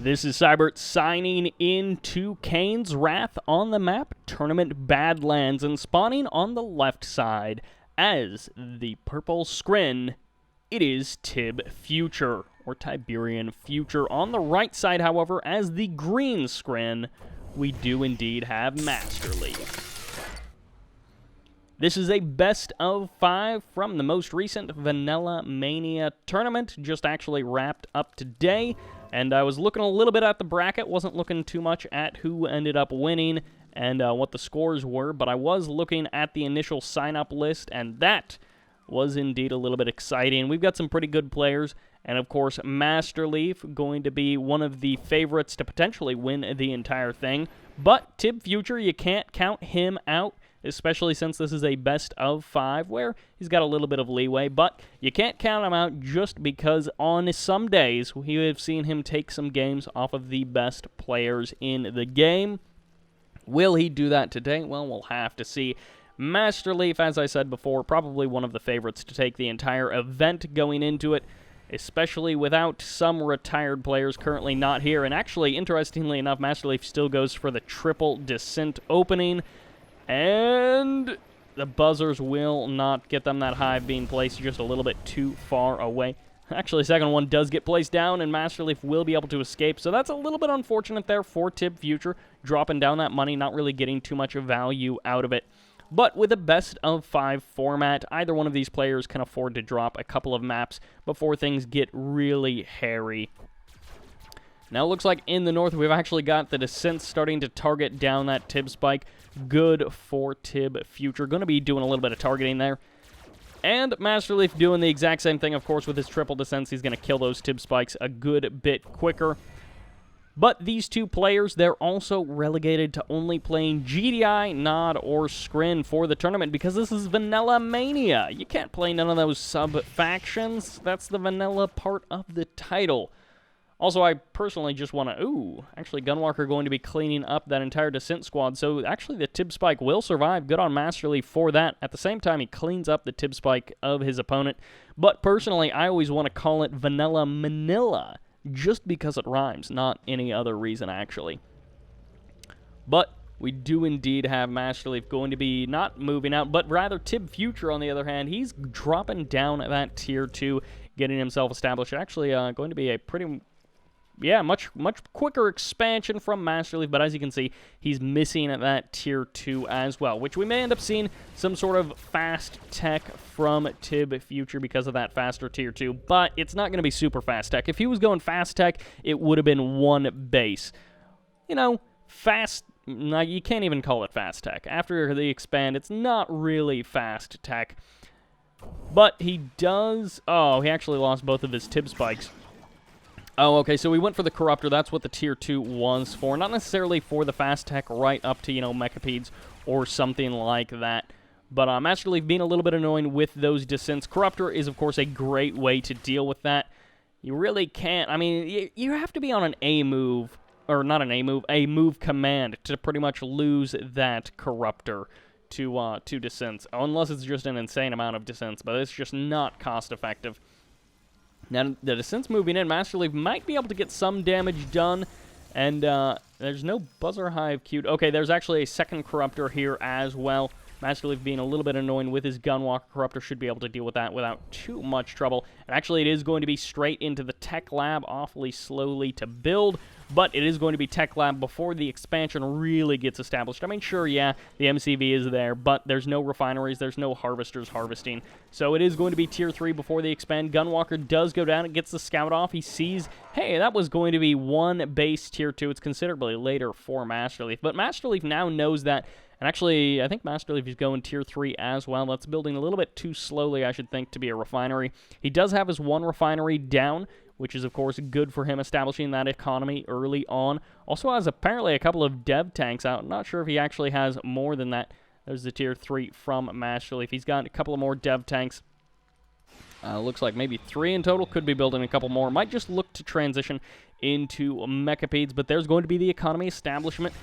This is Sybert signing into Kane's Wrath on the map, Tournament Badlands, and spawning on the left side as the purple scrin. It is TibFuture, or TiberianFuture. On the right side, however, as the green scrin, we do indeed have MasterLeaf. This is a best of 5 from the most recent Vanilla Mania tournament, just actually wrapped up today. And I was looking a little bit at the bracket, wasn't looking too much at who ended up winning and what the scores were, but I was looking at the initial sign-up list, and that was indeed a little bit exciting. We've got some pretty good players, and of course, MasterLeaf going to be one of the favorites to potentially win the entire thing. But TibFuture, you can't count him out, especially since this is a best of 5 where he's got a little bit of leeway, but you can't count him out just because on some days we have seen him take some games off of the best players in the game. Will he do that today? Well, we'll have to see. MasterLeaf, as I said before, probably one of the favorites to take the entire event going into it, especially without some retired players currently not here. And actually, interestingly enough, MasterLeaf still goes for the triple descent opening. And the buzzers will not get them. That hive being placed just a little bit too far away. Actually, the second one does get placed down, and MasterLeaf will be able to escape. So that's a little bit unfortunate there for TibFuture, dropping down that money, not really getting too much value out of it. But with a best of 5 format, either one of these players can afford to drop a couple of maps before things get really hairy. Now it looks like in the north we've actually got the descent starting to target down that Tib spike. Good for TibFuture. Going to be doing a little bit of targeting there. And MasterLeaf doing the exact same thing, of course, with his triple descents. He's going to kill those Tib spikes a good bit quicker. But these two players, they're also relegated to only playing GDI, Nod, or Scrin for the tournament because this is Vanilla Mania. You can't play none of those sub-factions. That's the vanilla part of the title. Also, I personally just want to... actually, Gunwalker going to be cleaning up that entire descent squad. So, actually, the Tib Spike will survive. Good on MasterLeaf for that. At the same time, he cleans up the Tib Spike of his opponent. But, personally, I always want to call it Vanilla Manila, just because it rhymes, not any other reason, actually. But we do indeed have MasterLeaf going to be not moving out, but rather TibFuture, on the other hand. He's dropping down at that Tier 2, getting himself established. Actually, going to be a pretty... much quicker expansion from MasterLeaf, but as you can see, he's missing at that Tier 2 as well, which we may end up seeing some sort of fast tech from TibFuture because of that faster Tier 2, but it's not going to be super fast tech. If he was going fast tech, it would have been one base. You know, you can't even call it fast tech. After the expand, it's not really fast tech. But he does... he actually lost both of his Tib spikes. Oh, okay, so we went for the Corruptor. That's what the Tier 2 was for. Not necessarily for the fast tech right up to, Mechapeds or something like that. But MasterLeaf being a little bit annoying with those descents. Corruptor is, of course, a great way to deal with that. You really can't... I mean, you have to be on an A move, or not an A move, a move command to pretty much lose that Corruptor to descents. Unless it's just an insane amount of descents, but it's just not cost-effective. Now, the descent's moving in. MasterLeaf might be able to get some damage done, and there's no Buzzer Hive queued. Okay, there's actually a second Corruptor here as well. MasterLeaf being a little bit annoying with his Gunwalker. Corruptor should be able to deal with that without too much trouble. And actually, it is going to be straight into the Tech Lab, awfully slowly to build, but it is going to be Tech Lab before the expansion really gets established. I mean, sure, yeah, the MCV is there, but there's no refineries, there's no harvesters harvesting. So it is going to be Tier 3 before they expand. Gunwalker does go down, it gets the scout off. He sees, hey, that was going to be one base Tier 2. It's considerably later for MasterLeaf, but MasterLeaf now knows that. And actually, I think MasterLeaf is going Tier 3 as well. That's building a little bit too slowly, I should think, to be a refinery. He does have his one refinery down, which is, of course, good for him establishing that economy early on. Also has apparently a couple of dev tanks out. Not sure if he actually has more than that. There's the Tier 3 from MasterLeaf. He's got a couple of more dev tanks. Looks like maybe 3 in total. Could be building a couple more. Might just look to transition into Mechapeds, but there's going to be the economy establishment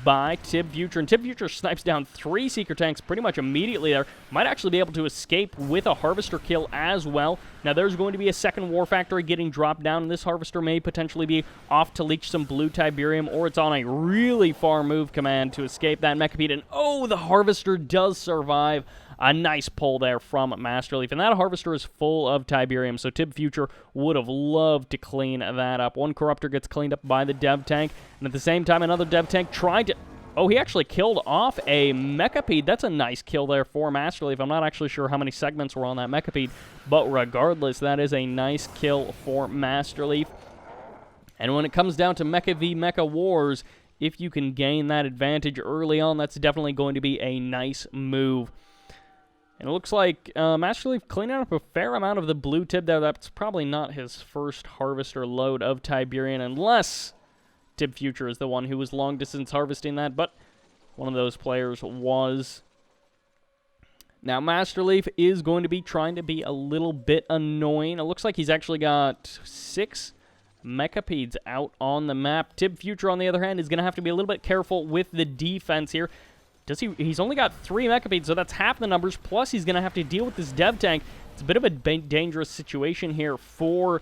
by TibFuture, and TibFuture snipes down 3 Seeker tanks pretty much immediately there. Might actually be able to escape with a Harvester kill as well. Now there's going to be a second War Factory getting dropped down, and this Harvester may potentially be off to leech some blue Tiberium, or it's on a really far move command to escape that Mechapede, and oh, the Harvester does survive. A nice pull there from MasterLeaf, and that Harvester is full of Tiberium, so TibFuture would have loved to clean that up. One Corruptor gets cleaned up by the Dev Tank, and at the same time, another Dev Tank tried to... Oh, he actually killed off a Mechapede. That's a nice kill there for MasterLeaf. I'm not actually sure how many segments were on that Mechapede, but regardless, that is a nice kill for MasterLeaf. And when it comes down to Mecha v Mecha Wars, if you can gain that advantage early on, that's definitely going to be a nice move. And it looks like MasterLeaf cleaning up a fair amount of the blue Tib there. That's probably not his first Harvester load of Tiberian, unless TibFuture is the one who was long-distance harvesting that, but one of those players was. Now, MasterLeaf is going to be trying to be a little bit annoying. It looks like he's actually got 6 Mechapeds out on the map. TibFuture, on the other hand, is going to have to be a little bit careful with the defense here. He's only got 3 Mechapeds, so that's half the numbers, plus he's going to have to deal with this Dev Tank. It's a bit of a dangerous situation here for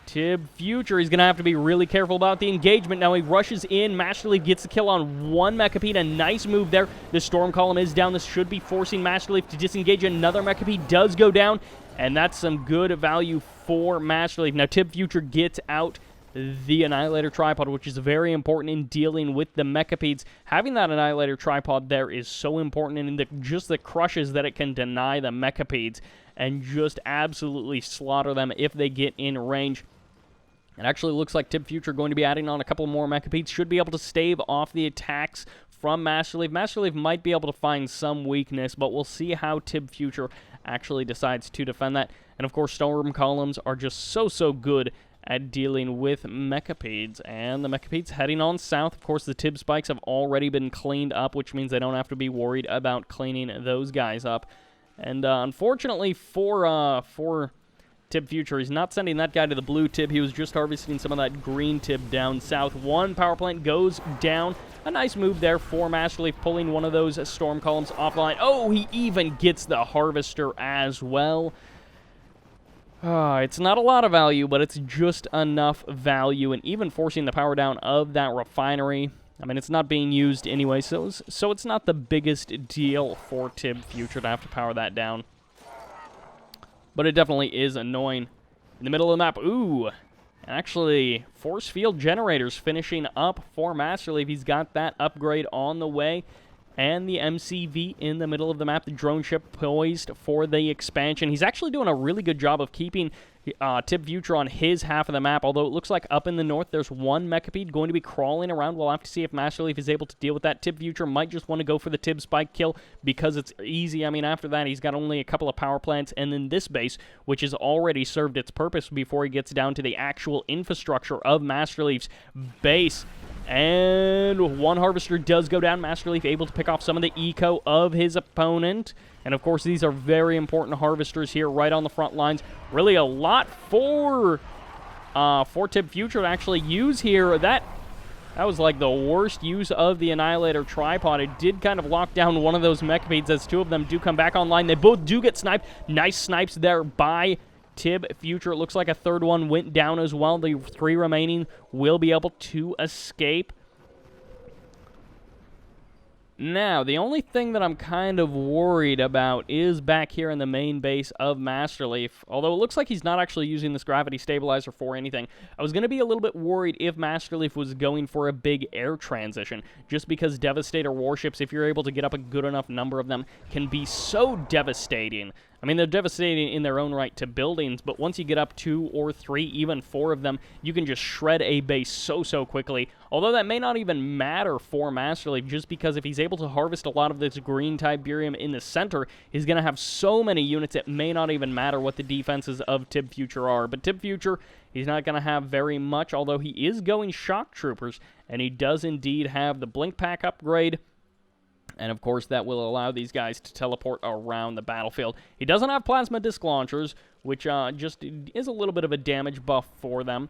TibFuture. He's going to have to be really careful about the engagement. Now he rushes in. MasterLeaf gets the kill on 1 Mechapede. A nice move there. The Storm Column is down. This should be forcing MasterLeaf to disengage. Another Mechapede does go down, and that's some good value for MasterLeaf. Now TibFuture gets out the Annihilator Tripod, which is very important in dealing with the Mechapeds. Having that Annihilator Tripod there is so important, and in just the crushes that it can deny the Mechapeds and just absolutely slaughter them if they get in range. It actually looks like TibFuture going to be adding on a couple more Mechapeds. Should be able to stave off the attacks from MasterLeaf. MasterLeaf might be able to find some weakness, but we'll see how TibFuture actually decides to defend that. And of course, Storm Columns are just so good at dealing with Mechapeds, and the Mechapeds heading on south. Of course, the Tib spikes have already been cleaned up, which means they don't have to be worried about cleaning those guys up. And unfortunately for TibFuture, he's not sending that guy to the blue Tib. He was just harvesting some of that green Tib down south. 1 power plant goes down. A nice move there for MasterLeaf, pulling one of those Storm Columns offline. Oh, he even gets the Harvester as well. It's not a lot of value, but it's just enough value, and even forcing the power down of that refinery. I mean, it's not being used anyway, so it's not the biggest deal for TibFuture to have to power that down. But it definitely is annoying. In the middle of the map, ooh, and actually, force field generators finishing up for MasterLeaf. He's got that upgrade on the way. And the MCV in the middle of the map, the drone ship poised for the expansion. He's actually doing a really good job of keeping TibFuture on his half of the map, although it looks like up in the north there's 1 Mechapede going to be crawling around. We'll have to see if MasterLeaf is able to deal with that. TibFuture might just want to go for the Tib spike kill because it's easy. I mean, after that, he's got only a couple of power plants, and then this base, which has already served its purpose before he gets down to the actual infrastructure of MasterLeaf's base. And 1 Harvester does go down. MasterLeaf able to pick off some of the eco of his opponent. And of course, these are very important Harvesters here right on the front lines. Really a lot for TibFuture to actually use here. That was like the worst use of the Annihilator Tripod. It did kind of lock down one of those Mechapeds as 2 of them do come back online. They both do get sniped. Nice snipes there by TibFuture. It looks like a 3rd one went down as well. The 3 remaining will be able to escape. Now, the only thing that I'm kind of worried about is back here in the main base of MasterLeaf. Although it looks like he's not actually using this gravity stabilizer for anything. I was going to be a little bit worried if MasterLeaf was going for a big air transition, just because Devastator warships, if you're able to get up a good enough number of them, can be so devastating. I mean, they're devastating in their own right to buildings, but once you get up 2 or 3, even 4 of them, you can just shred a base so quickly. Although that may not even matter for MasterLeaf, just because if he's able to harvest a lot of this green Tiberium in the center, he's going to have so many units it may not even matter what the defenses of TibFuture are. But TibFuture, he's not going to have very much, although he is going Shock Troopers, and he does indeed have the Blink Pack upgrade. And, of course, that will allow these guys to teleport around the battlefield. He doesn't have plasma disc launchers, which just is a little bit of a damage buff for them.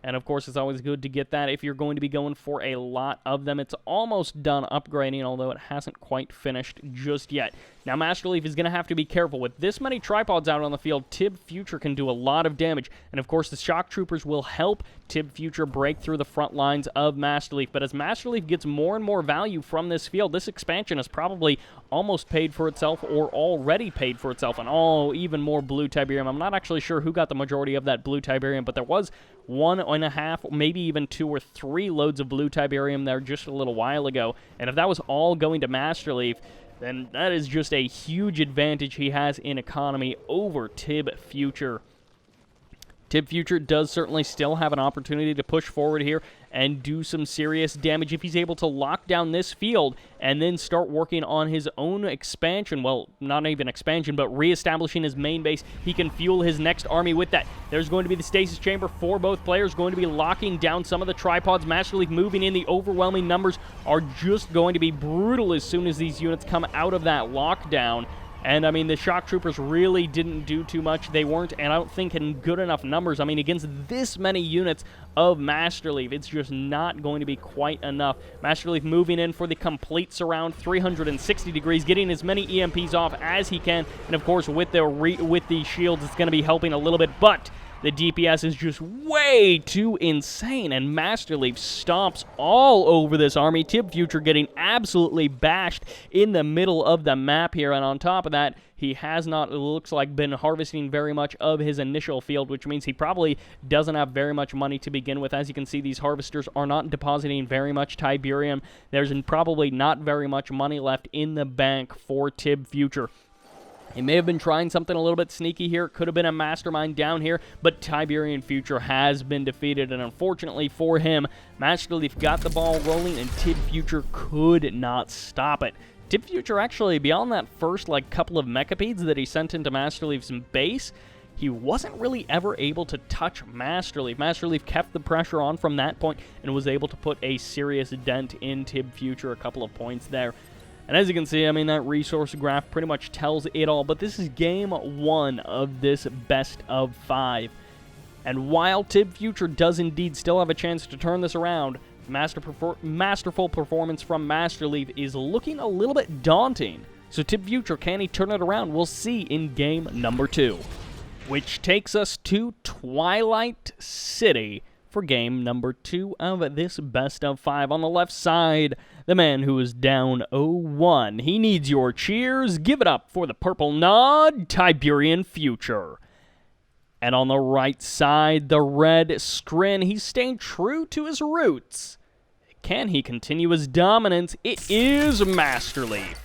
And, of course, it's always good to get that if you're going to be going for a lot of them. It's almost done upgrading, although it hasn't quite finished just yet. Now, MasterLeaf is going to have to be careful. With this many tripods out on the field, TibFuture can do a lot of damage. And, of course, the Shock Troopers will help TibFuture break through the front lines of MasterLeaf. But as MasterLeaf gets more and more value from this field, this expansion has probably almost paid for itself or already paid for itself. And, even more blue Tiberium. I'm not actually sure who got the majority of that blue Tiberium, but there was 1.5, maybe even 2 or 3 loads of blue Tiberium there just a little while ago. And if that was all going to MasterLeaf, then that is just a huge advantage he has in economy over TibFuture. TibFuture does certainly still have an opportunity to push forward here and do some serious damage if he's able to lock down this field and then start working on his own expansion. Well, not even expansion, but reestablishing his main base. He can fuel his next army with that. There's going to be the stasis chamber for both players, going to be locking down some of the tripods. MasterLeaf moving in. The overwhelming numbers are just going to be brutal as soon as these units come out of that lockdown. And, I mean, the Shock Troopers really didn't do too much. They weren't, and I don't think, in good enough numbers. I mean, against this many units of MasterLeaf, it's just not going to be quite enough. MasterLeaf moving in for the complete surround, 360 degrees, getting as many EMPs off as he can. And, of course, with the shields, it's going to be helping a little bit, but the DPS is just way too insane, and MasterLeaf stomps all over this army. TibFuture getting absolutely bashed in the middle of the map here, and on top of that, he has not, it looks like, been harvesting very much of his initial field, which means he probably doesn't have very much money to begin with. As you can see, these harvesters are not depositing very much Tiberium. There's probably not very much money left in the bank for TibFuture. He may have been trying something a little bit sneaky here. It could have been a mastermind down here, but TiberianFuture has been defeated, and unfortunately for him, MasterLeaf got the ball rolling, and TibFuture could not stop it. TibFuture actually, beyond that first couple of mechapedes that he sent into MasterLeaf's base, he wasn't really ever able to touch MasterLeaf. MasterLeaf kept the pressure on from that point and was able to put a serious dent in TibFuture, a couple of points there. And as you can see, I mean, that resource graph pretty much tells it all. But this is game 1 of this best of 5. And while TibFuture does indeed still have a chance to turn this around, masterful performance from MasterLeaf is looking a little bit daunting. So TibFuture, can he turn it around? We'll see in game number 2. Which takes us to Twilight City for game number 2 of this best of 5. On the left side, the man who is down 0-1. He needs your cheers. Give it up for the purple nod, TiberianFuture. And on the right side, the red Skrin. He's staying true to his roots. Can he continue his dominance? It is MasterLeaf.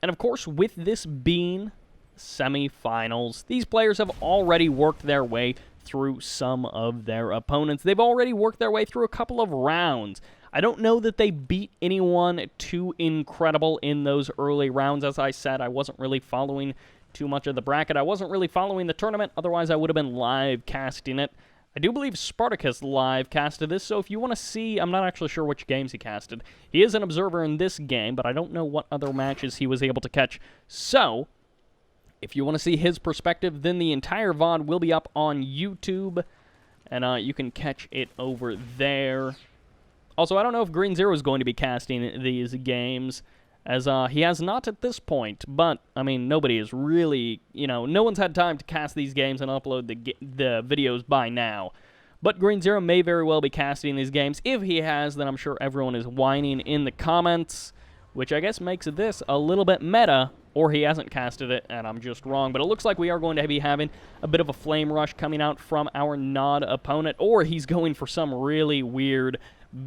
And of course, with this being semifinals, these players have already worked their way through some of their opponents. They've already worked their way through a couple of rounds. I don't know that they beat anyone too incredible in those early rounds. As I said, I wasn't really following too much of the bracket. I wasn't really following the tournament, otherwise I would have been live casting it. I do believe Spartacus live casted this, so if you want to see, I'm not actually sure which games he casted. He is an observer in this game, but I don't know what other matches he was able to catch. So, if you want to see his perspective, then the entire VOD will be up on YouTube, and you can catch it over there. Also, I don't know if Green Zero is going to be casting these games, as he has not at this point, but, I mean, nobody is really, no one's had time to cast these games and upload the videos by now. But Green Zero may very well be casting these games. If he has, then I'm sure everyone is whining in the comments, which I guess makes this a little bit meta, or he hasn't casted it, and I'm just wrong. But it looks like we are going to be having a bit of a flame rush coming out from our nod opponent, or he's going for some really weird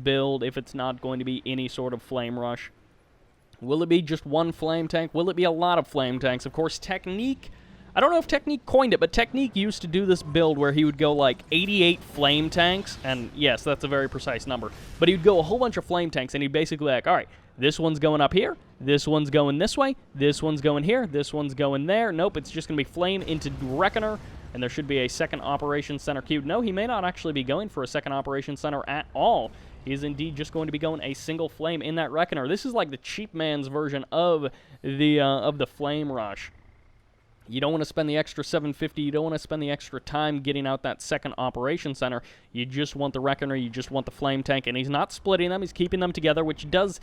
build if it's not going to be any sort of flame rush. Will it be just one flame tank? Will it be a lot of flame tanks? Of course, Technique, I don't know if Technique coined it, but Technique used to do this build where he would go like 88 flame tanks, and yes, that's a very precise number, but he'd go a whole bunch of flame tanks, and he'd basically like, all right, this one's going up here, this one's going this way, this one's going here, this one's going there. Nope, it's just going to be flame into Reckoner, and there should be a second operation center queued. No, he may not actually be going for a second operation center at all. He is indeed just going to be going a single flame in that Reckoner. This is like the cheap man's version of the Flame Rush. You don't want to spend the extra $750. You don't want to spend the extra time getting out that second operation center. You just want the Reckoner. You just want the Flame Tank. And he's not splitting them. He's keeping them together, which does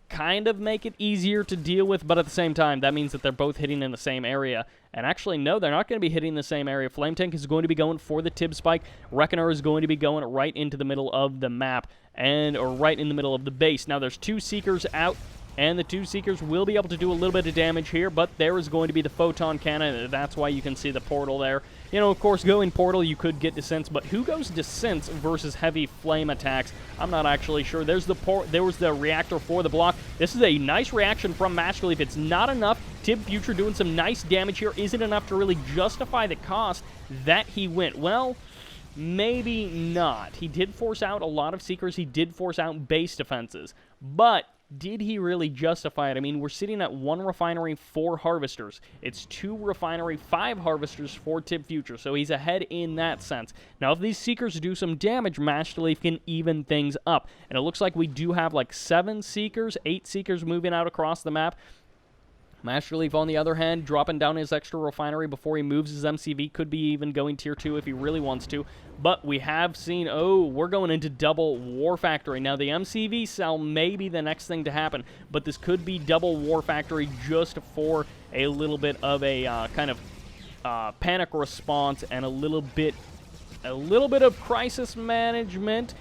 kind of make it easier to deal with, but at the same time, that means that they're both hitting in the same area. And actually, no, they're not going to be hitting the same area. Flame Tank is going to be going for the Tib Spike. Reckoner is going to be going right into the middle of the map, or right in the middle of the base. Now, there's 2 Seekers out, and the 2 Seekers will be able to do a little bit of damage here, but there is going to be the Photon Cannon. That's why you can see the portal there. You know, of course, going portal, you could get Descents, but who goes Descents versus heavy flame attacks? I'm not actually sure. There was the reactor for the block. This is a nice reaction from MasterLeaf. It's not enough. TibFuture doing some nice damage here. Isn't enough to really justify the cost that he went. Well, maybe not. He did force out a lot of Seekers. He did force out base defenses, but did he really justify it? I mean, we're sitting at 1 refinery, 4 harvesters. It's 2 refinery, 5 harvesters for TibFuture, so he's ahead in that sense. Now, if these Seekers do some damage, MasterLeaf can even things up. And it looks like we do have like 7 Seekers, 8 Seekers moving out across the map. MasterLeaf, on the other hand, dropping down his extra refinery before he moves his MCV, could be even going tier 2 if he really wants to. But we have seen, we're going into double War Factory. Now, the MCV cell may be the next thing to happen, but this could be double War Factory just for a little bit of a kind of panic response and a little bit of crisis management.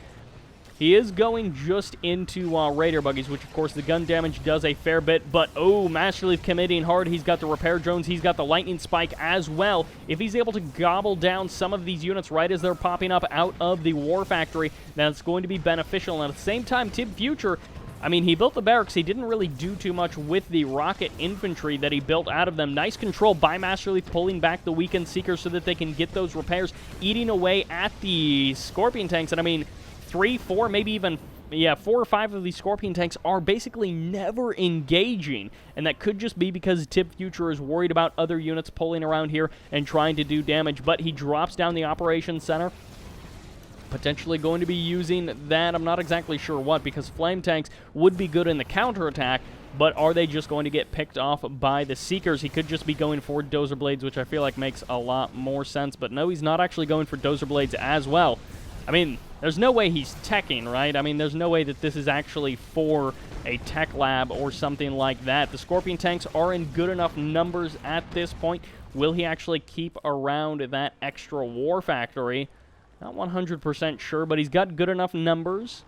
He is going just into Raider Buggies, which, of course, the gun damage does a fair bit. But, MasterLeaf committing hard. He's got the repair drones. He's got the lightning spike as well. If he's able to gobble down some of these units right as they're popping up out of the War Factory, then it's going to be beneficial. And at the same time, TibFuture, I mean, he built the barracks. He didn't really do too much with the rocket infantry that he built out of them. Nice control by MasterLeaf, pulling back the weakened Seekers so that they can get those repairs, eating away at the Scorpion tanks. And, I mean, 3, 4, maybe even, 4 or 5 of these Scorpion tanks are basically never engaging, and that could just be because TibFuture is worried about other units pulling around here and trying to do damage, but he drops down the Operations Center, potentially going to be using that. I'm not exactly sure what, because Flame Tanks would be good in the counterattack, but are they just going to get picked off by the Seekers? He could just be going for Dozer Blades, which I feel like makes a lot more sense, but no, he's not actually going for Dozer Blades as well. I mean, there's no way he's teching, right? I mean, there's no way that this is actually for a tech lab or something like that. The Scorpion tanks are in good enough numbers at this point. Will he actually keep around that extra War Factory? Not 100% sure, but he's got good enough numbers.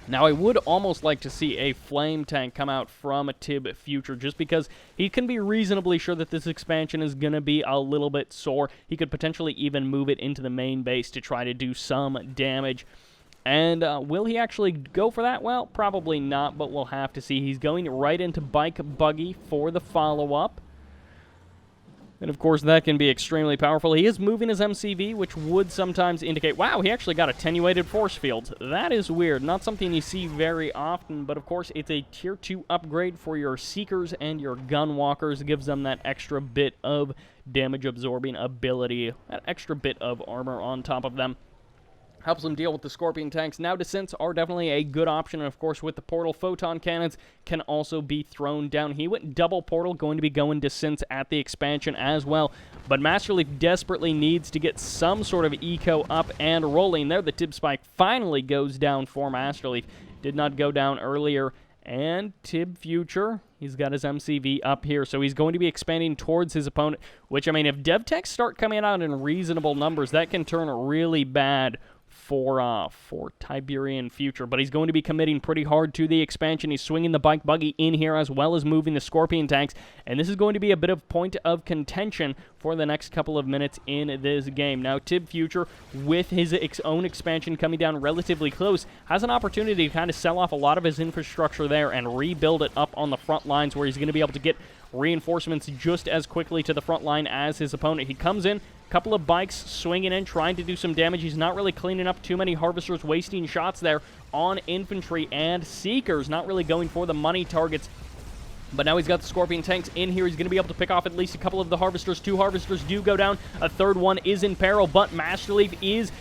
Now, I would almost like to see a Flame Tank come out from a TibFuture, just because he can be reasonably sure that this expansion is going to be a little bit sore. He could potentially even move it into the main base to try to do some damage. And will he actually go for that? Well, probably not, but we'll have to see. He's going right into Bike Buggy for the follow-up. And, of course, that can be extremely powerful. He is moving his MCV, which would sometimes indicate, wow, he actually got attenuated force fields. That is weird. Not something you see very often, but, of course, it's a Tier 2 upgrade for your Seekers and your Gunwalkers. It gives them that extra bit of damage-absorbing ability, that extra bit of armor on top of them. Helps them deal with the Scorpion tanks. Now, Descents are definitely a good option, and of course, with the Portal, Photon Cannons can also be thrown down. He went double Portal, going to be going Descents at the expansion as well, but MasterLeaf desperately needs to get some sort of eco up and rolling. There, the Tib Spike finally goes down for MasterLeaf. Did not go down earlier, and TibFuture, he's got his MCV up here, so he's going to be expanding towards his opponent, which, I mean, if DevTechs start coming out in reasonable numbers, that can turn really bad for TiberianFuture, but he's going to be committing pretty hard to the expansion. He's swinging the Bike Buggy in here as well as moving the Scorpion tanks, and this is going to be a bit of point of contention for the next couple of minutes in this game. Now, TibFuture, with his own expansion coming down relatively close, has an opportunity to kind of sell off a lot of his infrastructure there and rebuild it up on the front lines, where he's going to be able to get reinforcements just as quickly to the front line as his opponent. He comes in, couple of bikes swinging in, trying to do some damage. He's not really cleaning up too many harvesters, wasting shots there on infantry and Seekers, not really going for the money targets. But now he's got the Scorpion tanks in here. He's going to be able to pick off at least a couple of the Harvesters. 2 Harvesters do go down. A third one is in peril, but MasterLeaf is...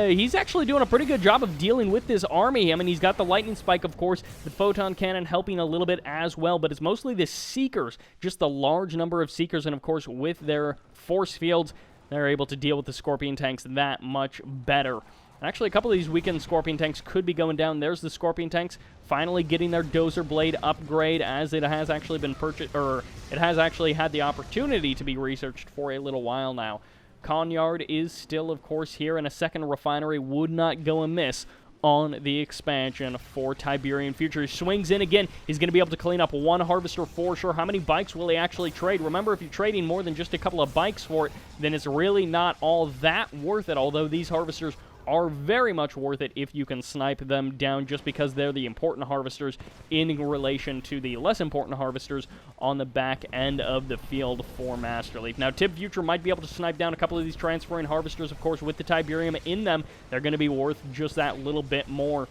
he's actually doing a pretty good job of dealing with this army. I mean, he's got the Lightning Spike, of course, the Photon Cannon helping a little bit as well, but it's mostly the Seekers, just the large number of Seekers, and of course, with their force fields, they're able to deal with the Scorpion tanks that much better. Actually, a couple of these weakened Scorpion tanks could be going down. There's the Scorpion tanks finally getting their Dozer Blade upgrade, as it has actually been purchased, or it has actually had the opportunity to be researched for a little while now. Conyard is still, of course, here, and a second refinery would not go amiss on the expansion for Tiberian Future. He swings in again. He's going to be able to clean up 1 Harvester for sure. How many bikes will he actually trade? Remember, if you're trading more than just a couple of bikes for it, then it's really not all that worth it, although these Harvesters are very much worth it if you can snipe them down, just because they're the important Harvesters in relation to the less important Harvesters on the back end of the field for MasterLeaf. Now, TibFuture might be able to snipe down a couple of these transferring Harvesters, of course, with the Tiberium in them. They're going to be worth just that little bit more.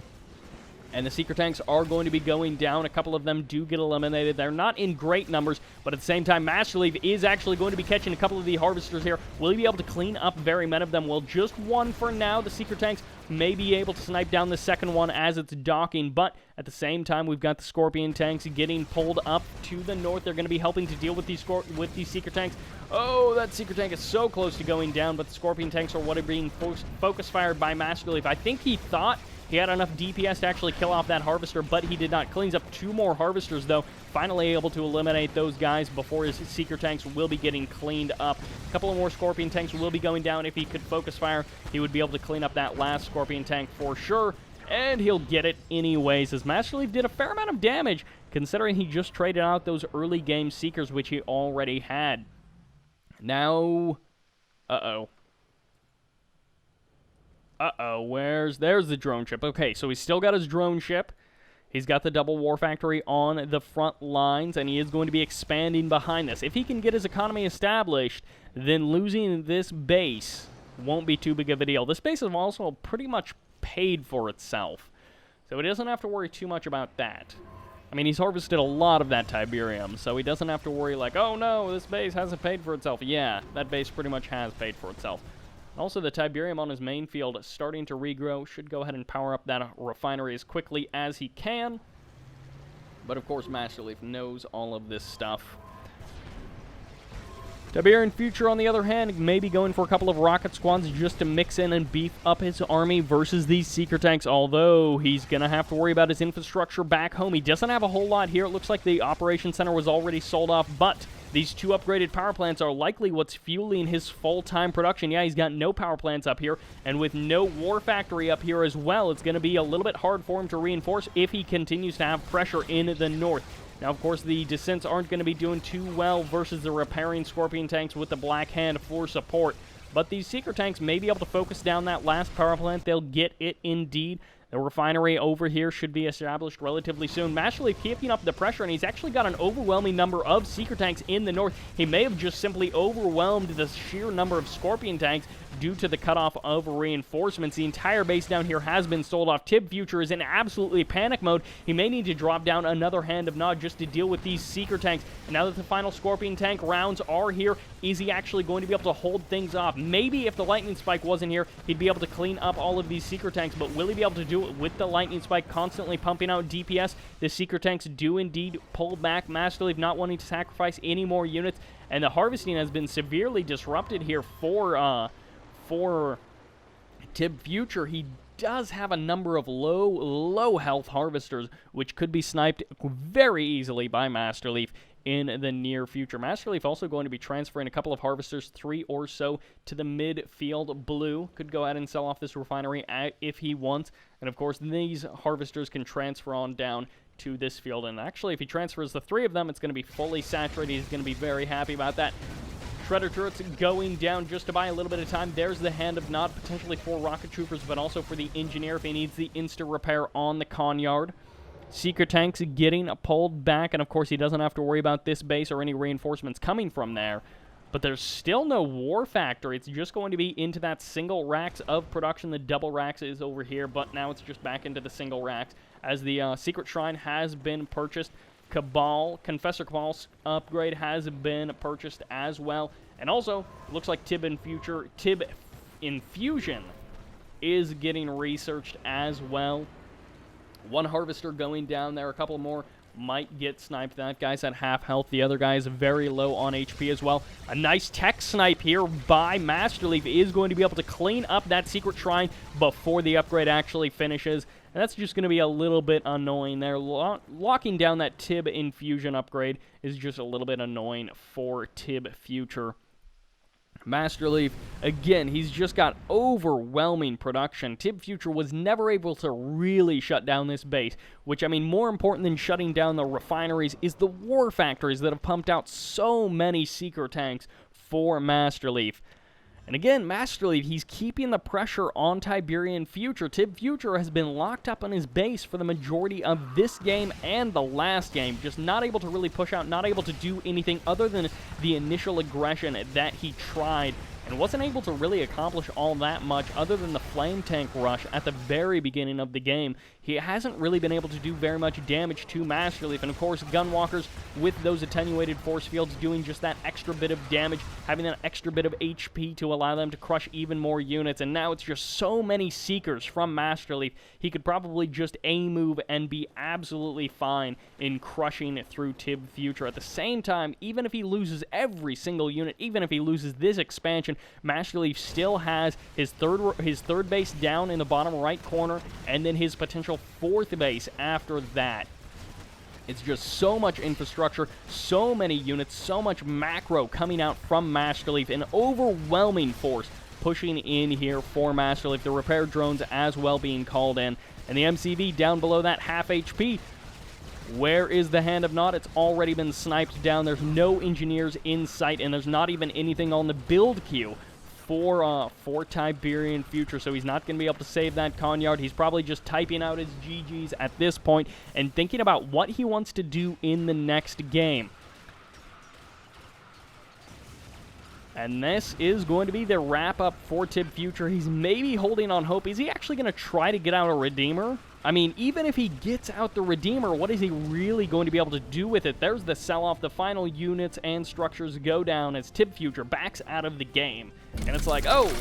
And the Seeker tanks are going to be going down. A couple of them do get eliminated. They're not in great numbers, but at the same time, MasterLeaf is actually going to be catching a couple of the Harvesters here. Will he be able to clean up very many of them? Well, just 1 for now. The Seeker tanks may be able to snipe down the second one as it's docking, but at the same time, we've got the Scorpion tanks getting pulled up to the north. They're going to be helping to deal with these Seeker tanks. Oh, that Seeker tank is so close to going down, but the Scorpion tanks are what are being focus fired by MasterLeaf. I think he thought he had enough DPS to actually kill off that Harvester, but he did not. Cleans up 2 more Harvesters, though. Finally able to eliminate those guys before his Seeker tanks will be getting cleaned up. A couple of more Scorpion tanks will be going down. If he could focus fire, he would be able to clean up that last Scorpion tank for sure. And he'll get it anyways, as MasterLeaf did a fair amount of damage, considering he just traded out those early game Seekers, which he already had. Now... Uh-oh, there's the drone ship. Okay, so he's still got his drone ship. He's got the double war factory on the front lines, and he is going to be expanding behind this. If he can get his economy established, then losing this base won't be too big of a deal. This base is also pretty much paid for itself, so he doesn't have to worry too much about that. I mean, he's harvested a lot of that Tiberium, so he doesn't have to worry like, oh no, this base hasn't paid for itself. Yeah, that base pretty much has paid for itself. Also, the Tiberium on his main field starting to regrow. Should go ahead and power up that refinery as quickly as he can. But of course, MasterLeaf knows all of this stuff. TiberianFuture, on the other hand, may be going for a couple of rocket squads just to mix in and beef up his army versus these Seeker tanks, although he's going to have to worry about his infrastructure back home. He doesn't have a whole lot here. It looks like the Operations Center was already sold off, but these 2 upgraded power plants are likely what's fueling his full-time production. Yeah, he's got no power plants up here, and with no war factory up here as well, it's going to be a little bit hard for him to reinforce if he continues to have pressure in the north. Now, of course, the Descents aren't going to be doing too well versus the repairing Scorpion tanks with the Black Hand for support, but these Seeker tanks may be able to focus down that last power plant. They'll get it indeed. The refinery over here should be established relatively soon. MasterLeaf keeping up the pressure, and he's actually got an overwhelming number of Seeker tanks in the north. He may have just simply overwhelmed the sheer number of Scorpion tanks due to the cutoff of reinforcements. The entire base down here has been sold off. TibFuture is in absolutely panic mode. He may need to drop down another Hand of Nod just to deal with these Seeker tanks. And now that the final Scorpion tank rounds are here, is he actually going to be able to hold things off? Maybe if the Lightning Spike wasn't here, he'd be able to clean up all of these Seeker tanks, but will he be able to do it with the Lightning Spike constantly pumping out DPS? The Seeker tanks do indeed pull back. MasterLeaf not wanting to sacrifice any more units, and the harvesting has been severely disrupted here for TibFuture. He does have a number of low health Harvesters, which could be sniped very easily by MasterLeaf in the near future. MasterLeaf also going to be transferring a couple of Harvesters, 3 or so, to the midfield blue. Could go ahead and sell off this refinery if he wants. And of course, these Harvesters can transfer on down to this field. And actually, if he transfers the 3 of them, it's going to be fully saturated. He's going to be very happy about that. Shredder turrets going down just to buy a little bit of time. There's the Hand of Nod, potentially for Rocket Troopers, but also for the Engineer if he needs the insta-repair on the Conyard. Seeker tanks getting pulled back, and of course he doesn't have to worry about this base or any reinforcements coming from there. But there's still no war factory. It's just going to be into that single racks of production. The double racks is over here, but now it's just back into the single racks as the Secret Shrine has been purchased. Cabal. Confessor Cabal's upgrade has been purchased as well. And also, looks like TibInfusion is getting researched as well. One Harvester going down there, a couple more might get sniped. That guy's at half health. The other guy is very low on HP as well. A nice tech snipe here by MasterLeaf is going to be able to clean up that secret shrine before the upgrade actually finishes. And that's just going to be a little bit annoying there. Locking down that TibInfusion upgrade is just a little bit annoying for TibFuture. MasterLeaf, again, he's just got overwhelming production. TibFuture was never able to really shut down this base, which, I mean, more important than shutting down the refineries is the war factories that have pumped out so many Seeker tanks for MasterLeaf. And again, MasterLeaf, he's keeping the pressure on TiberianFuture. TibFuture has been locked up on his base for the majority of this game and the last game, just not able to really push out, not able to do anything other than the initial aggression that he tried, and wasn't able to really accomplish all that much other than the flame tank rush at the very beginning of the game. He hasn't really been able to do very much damage to MasterLeaf, and of course Gunwalkers with those attenuated force fields doing just that extra bit of damage, having that extra bit of HP to allow them to crush even more units, and now it's just so many Seekers from MasterLeaf. He could probably just A-move and be absolutely fine in crushing through TibFuture. At the same time, even if he loses every single unit, even if he loses this expansion, MasterLeaf still has his third base down in the bottom right corner, and then his potential fourth base after that. It's just so much infrastructure, so many units, so much macro coming out from MasterLeaf, an overwhelming force pushing in here for MasterLeaf. The repair drones as well being called in, and the MCV down below that half HP. Where is the Hand of Nod? It's already been sniped down. There's no engineers in sight, and there's not even anything on the build queue for TiberianFuture, so he's not going to be able to save that Conyard. He's probably just typing out his GGs at this point and thinking about what he wants to do in the next game. And this is going to be the wrap-up for TibFuture. He's maybe holding on hope. Is he actually going to try to get out a Redeemer? I mean, even if he gets out the Redeemer, what is he really going to be able to do with it? There's the sell-off. The final units and structures go down as TibFuture backs out of the game. And it's like, oh,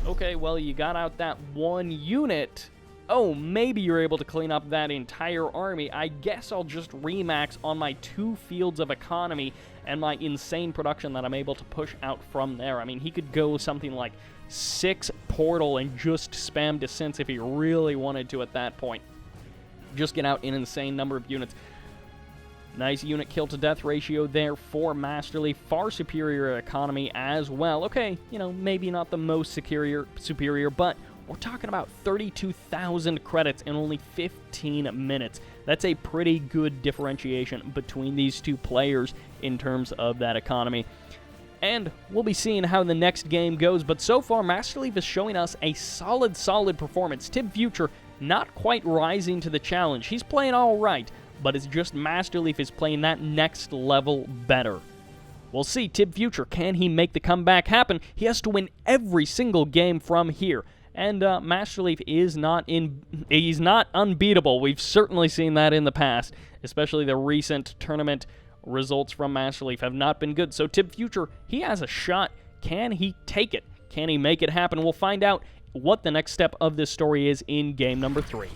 okay, well, you got out that one unit. Oh, maybe you're able to clean up that entire army. I guess I'll just remax on my 2 fields of economy and my insane production that I'm able to push out from there. I mean, he could go something like 6 portal and just spam descents if he really wanted to at that point. Just get out an insane number of units. Nice unit kill-to-death ratio there for MasterLeaf. Far superior economy as well. Okay, you know, maybe not the most superior, but we're talking about 32,000 credits in only 15 minutes. That's a pretty good differentiation between these two players in terms of that economy. And we'll be seeing how the next game goes, but so far MasterLeaf is showing us a solid performance. TibFuture not quite rising to the challenge. He's playing all right, but it's just MasterLeaf is playing that next level better. We'll see. TibFuture, can he make the comeback happen? He has to win every single game from here. And MasterLeaf is he's not unbeatable. We've certainly seen that in the past, especially the recent tournament results from MasterLeaf have not been good. So TibFuture, he has a shot. Can he take it? Can he make it happen? We'll find out what the next step of this story is in game number 3.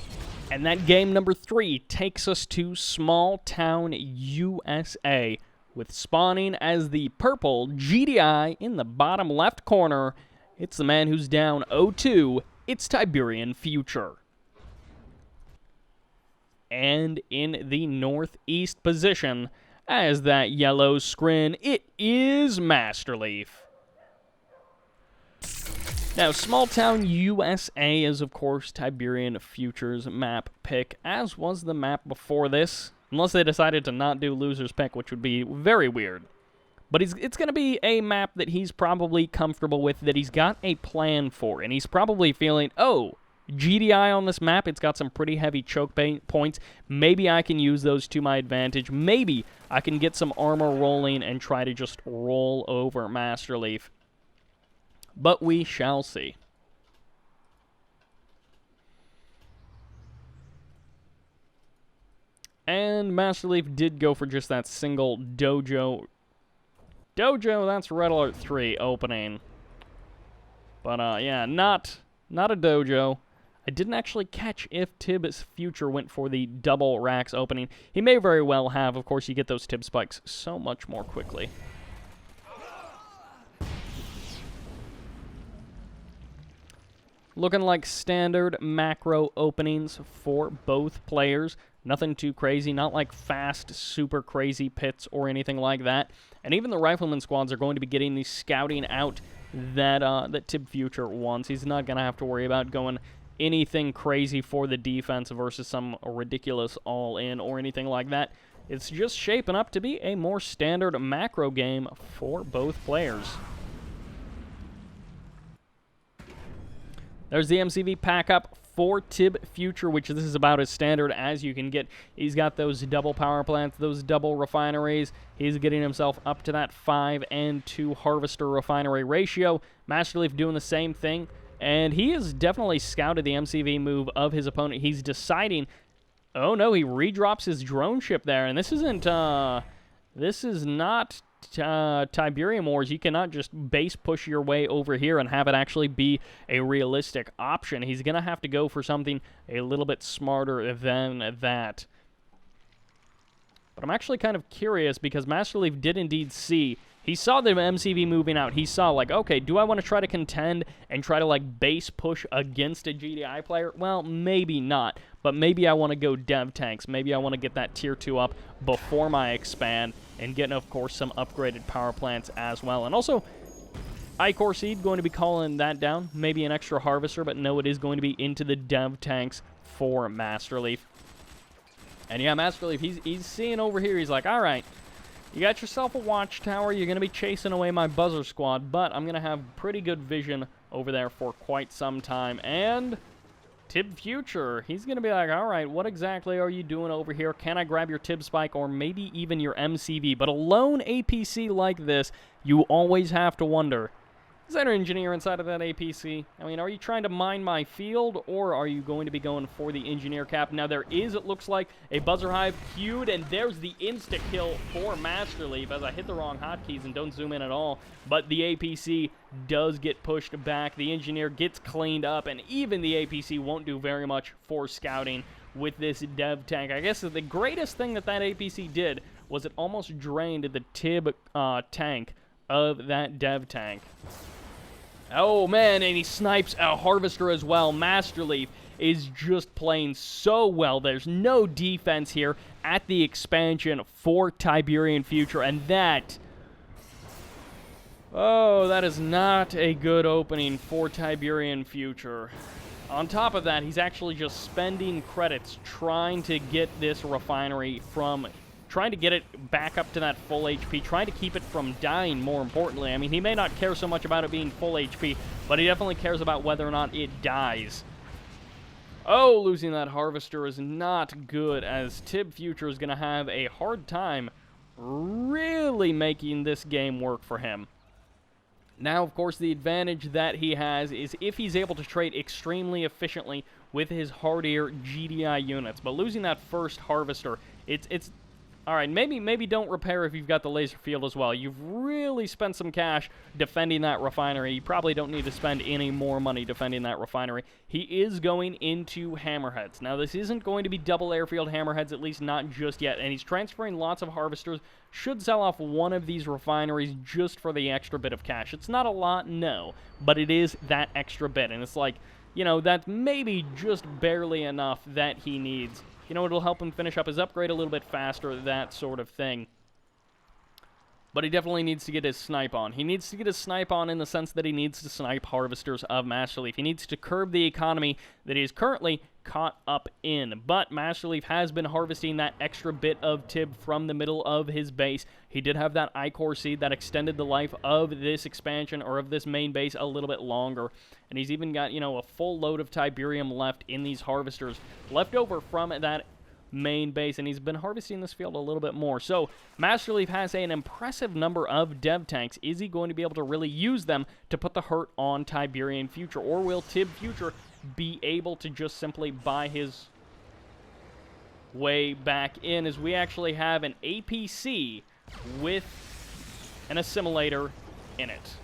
And that game number 3 takes us to Small Town, USA, with spawning as the purple GDI in the bottom left corner. It's the man who's down 0-2. It's TiberianFuture. And in the northeast position, as that yellow screen, it is MasterLeaf. Now, Small Town USA is, of course, TiberianFuture's map pick, as was the map before this, unless they decided to not do loser's pick, which would be very weird. But it's going to be a map that he's probably comfortable with, that he's got a plan for, and he's probably feeling, oh, GDI on this map, it's got some pretty heavy choke points. Maybe I can use those to my advantage. Maybe I can get some armor rolling and try to just roll over MasterLeaf. But we shall see. And MasterLeaf did go for just that single dojo. Dojo, that's Red Alert 3 opening. But, yeah, not a dojo. I didn't actually catch if TiberianFuture went for the double racks opening. He may very well have. Of course, you get those Tib spikes so much more quickly. Looking like standard macro openings for both players. Nothing too crazy, not like fast, super crazy pits or anything like that. And even the Rifleman squads are going to be getting the scouting out that TiberianFuture wants. He's not going to have to worry about going anything crazy for the defense versus some ridiculous all-in or anything like that. It's just shaping up to be a more standard macro game for both players. There's the MCV pack-up for TiberianFuture, which this is about as standard as you can get. He's got those double power plants, those double refineries. He's getting himself up to that 5 and 2 harvester refinery ratio. MasterLeaf doing the same thing, and he has definitely scouted the MCV move of his opponent. He's deciding, oh no, he redrops his drone ship there, and this isn't, this is not Tiberium Wars. You cannot just base push your way over here and have it actually be a realistic option. He's going to have to go for something a little bit smarter than that. But I'm actually kind of curious because MasterLeaf did indeed see, he saw the MCV moving out. He saw like, okay, do I want to try to contend and try to like base push against a GDI player? Well, maybe not, but maybe I want to go dev tanks. Maybe I want to get that tier 2 up before my expand and get, of course, some upgraded power plants as well. And also, Ichor Seed going to be calling that down. Maybe an extra harvester, but no, it is going to be into the dev tanks for MasterLeaf. And yeah, MasterLeaf, he's seeing over here. He's like, all right, you got yourself a watchtower. You're going to be chasing away my buzzer squad, but I'm going to have pretty good vision over there for quite some time. And TiberianFuture, he's going to be like, all right, what exactly are you doing over here? Can I grab your Tib Spike or maybe even your MCV? But a lone APC like this, you always have to wonder, is there an engineer inside of that APC? I mean, are you trying to mine my field, or are you going to be going for the engineer cap? Now, there is, it looks like, a buzzer hive queued, and there's the insta-kill for MasterLeaf as I hit the wrong hotkeys and don't zoom in at all. But the APC does get pushed back. The engineer gets cleaned up, and even the APC won't do very much for scouting with this dev tank. I guess the greatest thing that APC did was it almost drained the Tib tank of that dev tank. Oh, man, and he snipes a harvester as well. MasterLeaf is just playing so well. There's no defense here at the expansion for TiberianFuture, and that... oh, that is not a good opening for TiberianFuture. On top of that, he's actually just spending credits trying to get this refinery from... trying to get it back up to that full HP, trying to keep it from dying, more importantly. I mean, he may not care so much about it being full HP, but he definitely cares about whether or not it dies. Oh, losing that harvester is not good, as TiberianFuture is going to have a hard time really making this game work for him. Now, of course, the advantage that he has is if he's able to trade extremely efficiently with his hardier GDI units. But losing that first harvester, it's all right, maybe don't repair if you've got the laser field as well. You've really spent some cash defending that refinery. You probably don't need to spend any more money defending that refinery. He is going into hammerheads. Now, this isn't going to be double airfield hammerheads, at least not just yet. And he's transferring lots of harvesters. Should sell off one of these refineries just for the extra bit of cash. It's not a lot, no, but it is that extra bit. And it's like, you know, that's maybe just barely enough that he needs. You know, it'll help him finish up his upgrade a little bit faster, that sort of thing. But he definitely needs to get his snipe on. He needs to get his snipe on in the sense that he needs to snipe harvesters of MasterLeaf. He needs to curb the economy that he is currently caught up in. But MasterLeaf has been harvesting that extra bit of Tib from the middle of his base. He did have that Ichor Seed that extended the life of this expansion, or of this main base, a little bit longer. And he's even got, you know, a full load of Tiberium left in these harvesters, left over from that main base, and he's been harvesting this field a little bit more. So MasterLeaf has an impressive number of dev tanks. Is he going to be able to really use them to put the hurt on TiberianFuture, or will TiberianFuture be able to just simply buy his... way back in, as we actually have an APC with an assimilator in it.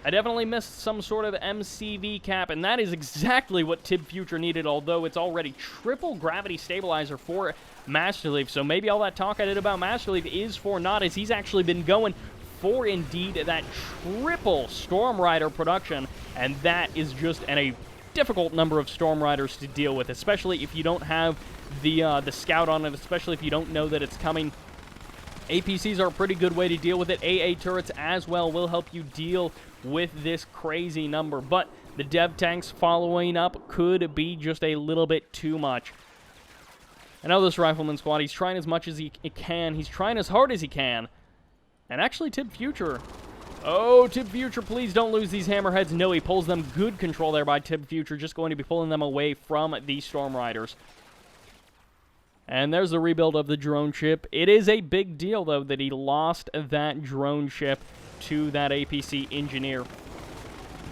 I definitely missed some sort of MCV cap, and that is exactly what TibFuture needed, although it's already triple gravity stabilizer for MasterLeaf. So maybe all that talk I did about MasterLeaf is for naught, as he's actually been going for, indeed, that triple Storm Rider production, and that is just a difficult number of Storm Riders to deal with, especially if you don't have the scout on it, especially if you don't know that it's coming. APCs are a pretty good way to deal with it. AA turrets as well will help you deal with this crazy number, but the dev tanks following up could be just a little bit too much. I know this Rifleman squad, he's trying as much as he can, he's trying as hard as he can, and actually TibFuture, oh, TibFuture, please don't lose these hammerheads. No, he pulls them. Good control there by TibFuture, just going to be pulling them away from these Storm Riders. And there's the rebuild of the drone ship. It is a big deal, though, that he lost that drone ship to that APC engineer.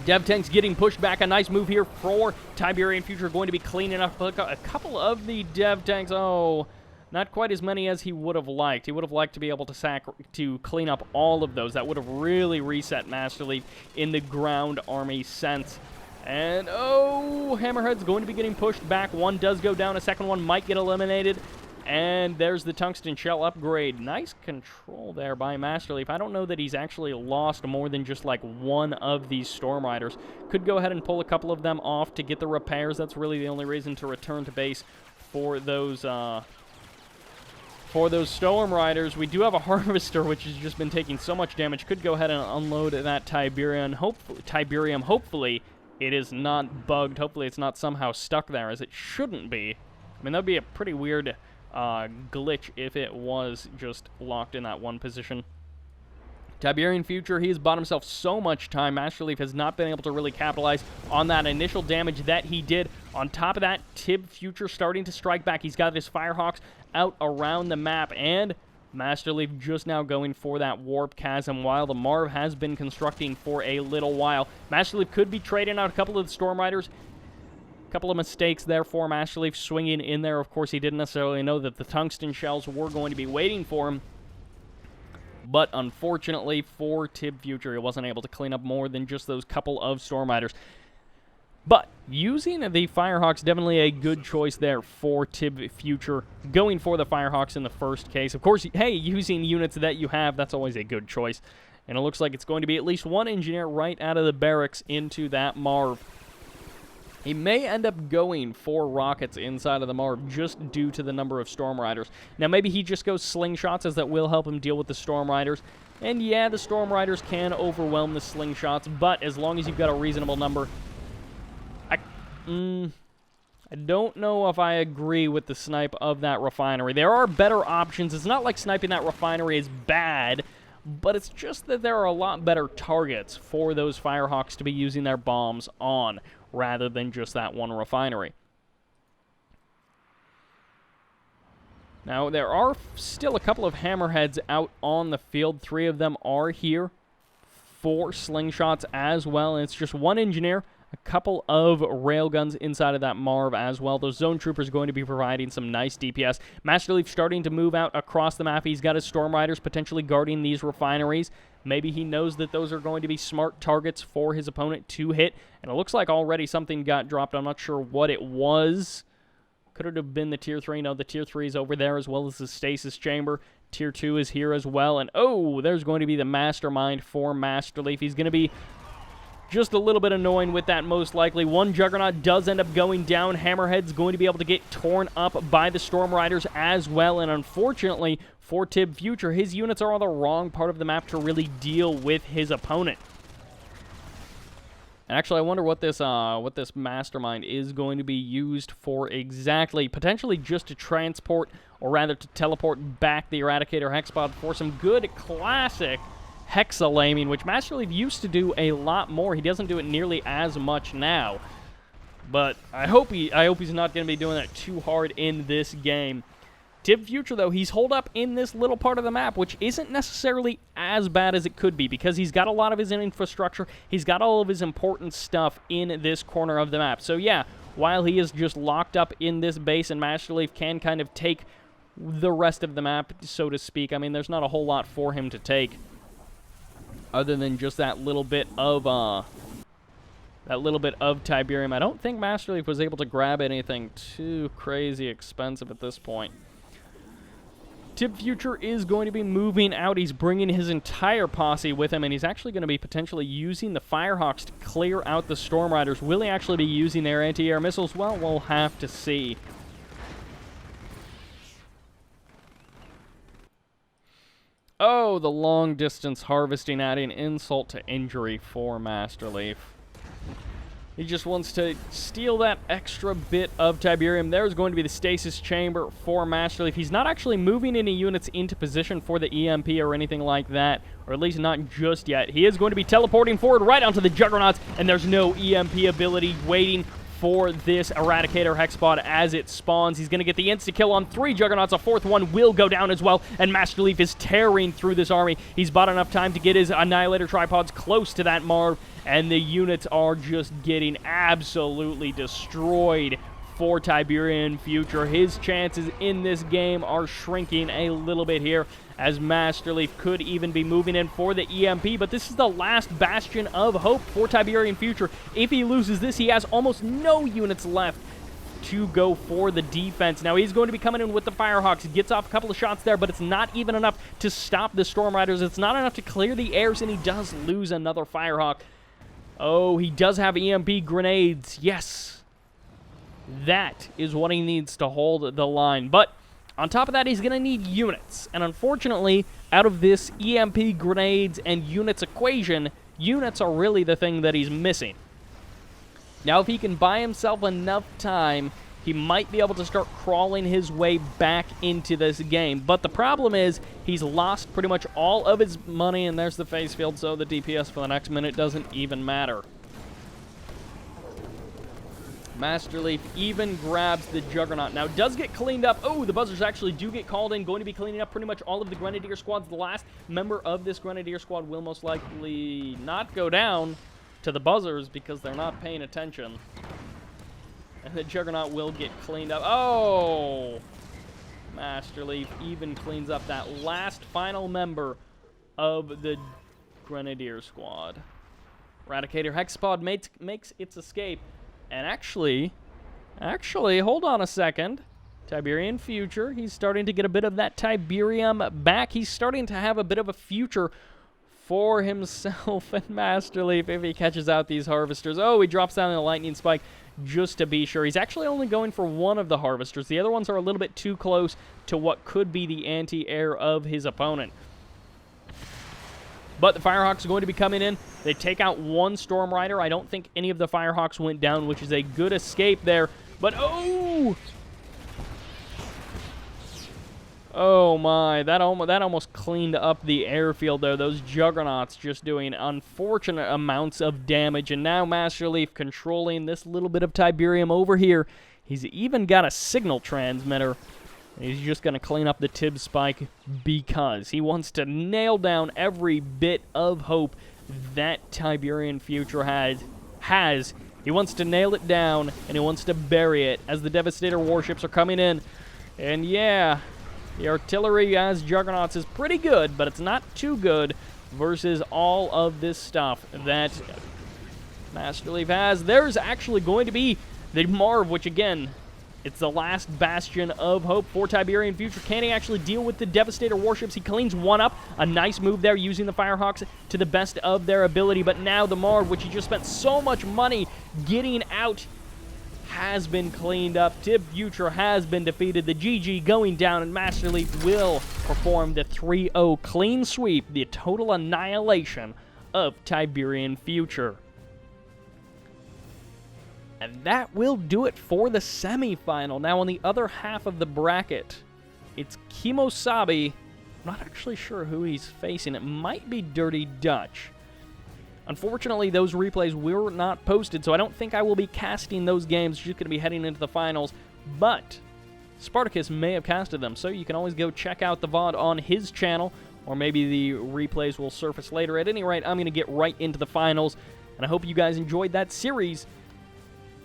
Dev tanks getting pushed back. A nice move here for TiberianFuture. Going to be cleaning up a couple of the dev tanks. Oh, not quite as many as he would have liked. He would have liked to be able to clean up all of those. That would have really reset MasterLeaf in the ground army sense. And, oh, Hammerhead's going to be getting pushed back. One does go down. A second one might get eliminated. And there's the tungsten shell upgrade. Nice control there by MasterLeaf. I don't know that he's actually lost more than just like one of these Storm Riders. Could go ahead and pull a couple of them off to get the repairs. That's really the only reason to return to base for those Storm Riders. We do have a Harvester, which has just been taking so much damage. Could go ahead and unload that Tiberium. Hopefully it is not bugged. Hopefully it's not somehow stuck there, as it shouldn't be. I mean, that would be a pretty weird glitch if it was just locked in that one position. TiberianFuture, he has bought himself so much time. MasterLeaf has not been able to really capitalize on that initial damage that he did. On top of that, TibFuture starting to strike back. He's got his Firehawks out around the map, and MasterLeaf just now going for that Warp Chasm while the Marv has been constructing for a little while. MasterLeaf could be trading out a couple of the Storm Riders. A couple of mistakes there for MasterLeaf swinging in there. Of course, he didn't necessarily know that the tungsten shells were going to be waiting for him. But unfortunately for TibFuture, he wasn't able to clean up more than just those couple of Storm Riders. But using the Firehawks, definitely a good choice there for TibFuture. Going for the Firehawks in the first case. Of course, hey, using units that you have, that's always a good choice. And it looks like it's going to be at least one engineer right out of the barracks into that Marv. He may end up going for rockets inside of the Marv just due to the number of Storm Riders. Now, maybe he just goes slingshots, as that will help him deal with the Storm Riders. And yeah, the Storm Riders can overwhelm the slingshots, but as long as you've got a reasonable number, I don't know if I agree with the snipe of that refinery. There are better options. It's not like sniping that refinery is bad, but it's just that there are a lot better targets for those Firehawks to be using their bombs on, rather than just that one refinery. Now, there are still a couple of Hammerheads out on the field. 3 of them are here for slingshots as well, and it's just one engineer, a couple of railguns inside of that Marv as well. Those zone troopers are going to be providing some nice DPS. MasterLeaf starting to move out across the map. He's got his Storm Riders potentially guarding these refineries. Maybe he knows that those are going to be smart targets for his opponent to hit. And it looks like already something got dropped. I'm not sure what it was. Could it have been the Tier 3? No, the Tier 3 is over there, as well as the Stasis Chamber. Tier 2 is here as well. And oh, there's going to be the Mastermind for MasterLeaf. He's going to be just a little bit annoying with that, most likely. One Juggernaut does end up going down. Hammerhead's going to be able to get torn up by the Storm Riders as well. And unfortunately for TibFuture, his units are on the wrong part of the map to really deal with his opponent. And actually, I wonder what this Mastermind is going to be used for exactly. Potentially just to transport, or rather to teleport back the Eradicator Hexpod for some good classic hexalaming, which MasterLeaf used to do a lot more. He doesn't do it nearly as much now. But I hope he's not going to be doing that too hard in this game. TibFuture, though, he's holed up in this little part of the map, which isn't necessarily as bad as it could be, because he's got a lot of his infrastructure, he's got all of his important stuff in this corner of the map. So yeah, while he is just locked up in this base, and MasterLeaf can kind of take the rest of the map, so to speak. I mean, there's not a whole lot for him to take, other than just that little bit of Tiberium. I don't think MasterLeaf was able to grab anything too crazy expensive at this point. TibFuture is going to be moving out. He's bringing his entire posse with him, and he's actually going to be potentially using the Firehawks to clear out the Storm Riders. Will he actually be using their anti-air missiles? Well, we'll have to see. Oh, the long-distance harvesting, adding insult to injury for MasterLeaf. He just wants to steal that extra bit of Tiberium. There's going to be the stasis chamber for MasterLeaf. He's not actually moving any units into position for the EMP or anything like that, or at least not just yet. He is going to be teleporting forward right onto the Juggernauts, and there's no EMP ability waiting for this Eradicator Hexpod as it spawns. He's going to get the insta-kill on 3 Juggernauts. A 4th one will go down as well, and MasterLeaf is tearing through this army. He's bought enough time to get his Annihilator tripods close to that Marv, and the units are just getting absolutely destroyed for TiberianFuture. His chances in this game are shrinking a little bit here, as MasterLeaf could even be moving in for the EMP, but this is the last bastion of hope for TiberianFuture. If he loses this, he has almost no units left to go for the defense. Now, he's going to be coming in with the Firehawks. He gets off a couple of shots there, but it's not even enough to stop the Storm Riders. It's not enough to clear the airs, and he does lose another Firehawk. Oh, he does have EMP grenades. Yes. That is what he needs to hold the line. But on top of that, he's going to need units. And unfortunately, out of this EMP grenades and units equation, units are really the thing that he's missing. Now, if he can buy himself enough time, he might be able to start crawling his way back into this game. But the problem is, he's lost pretty much all of his money, and there's the face field, so the DPS for the next minute doesn't even matter. MasterLeaf even grabs the Juggernaut. Now, does get cleaned up. Oh, the buzzers actually do get called in. Going to be cleaning up pretty much all of the Grenadier squads. The last member of this Grenadier squad will most likely not go down to the buzzers because they're not paying attention. And the Juggernaut will get cleaned up. Oh! MasterLeaf even cleans up that last final member of the Grenadier squad. Eradicator Hexpod makes its escape. And actually, hold on a second. TiberianFuture, he's starting to get a bit of that Tiberium back. He's starting to have a bit of a future for himself and MasterLeaf if he catches out these harvesters. Oh, he drops down the lightning spike just to be sure. He's actually only going for one of the harvesters. The other ones are a little bit too close to what could be the anti-air of his opponent. But the Firehawks are going to be coming in. They take out one Storm Rider. I don't think any of the Firehawks went down, which is a good escape there. But, oh! Oh, my. That almost cleaned up the airfield there. Those Juggernauts just doing unfortunate amounts of damage. And now MasterLeaf controlling this little bit of Tiberium over here. He's even got a signal transmitter. He's just going to clean up the Tib spike because he wants to nail down every bit of hope that TiberianFuture has. He wants to nail it down, and he wants to bury it as the Devastator warships are coming in. And yeah, the artillery as Juggernauts is pretty good, but it's not too good versus all of this stuff that MasterLeaf has. There's actually going to be the Marv, which again, it's the last bastion of hope for TiberianFuture. Can he actually deal with the Devastator warships? He cleans one up. A nice move there using the Firehawks to the best of their ability. But now the Marv, which he just spent so much money getting out, has been cleaned up. TibFuture has been defeated. The GG going down, and MasterLeaf will perform the 3-0 clean sweep, the total annihilation of TiberianFuture. And that will do it for the semifinal. Now, on the other half of the bracket, it's Kimosabi. I'm not actually sure who he's facing. It might be Dirty Dutch. Unfortunately, those replays were not posted, so I don't think I will be casting those games. Just going to be heading into the finals. But Spartacus may have casted them, so you can always go check out the VOD on his channel, or maybe the replays will surface later. At any rate, I'm going to get right into the finals, and I hope you guys enjoyed that series.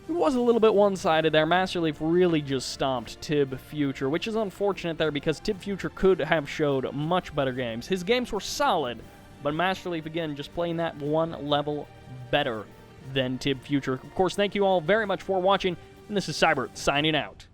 It was a little bit one-sided there. MasterLeaf really just stomped TibFuture, which is unfortunate there because TibFuture could have showed much better games. His games were solid, but MasterLeaf, again, just playing that one level better than TibFuture. Of course, thank you all very much for watching, and this is Sybert signing out.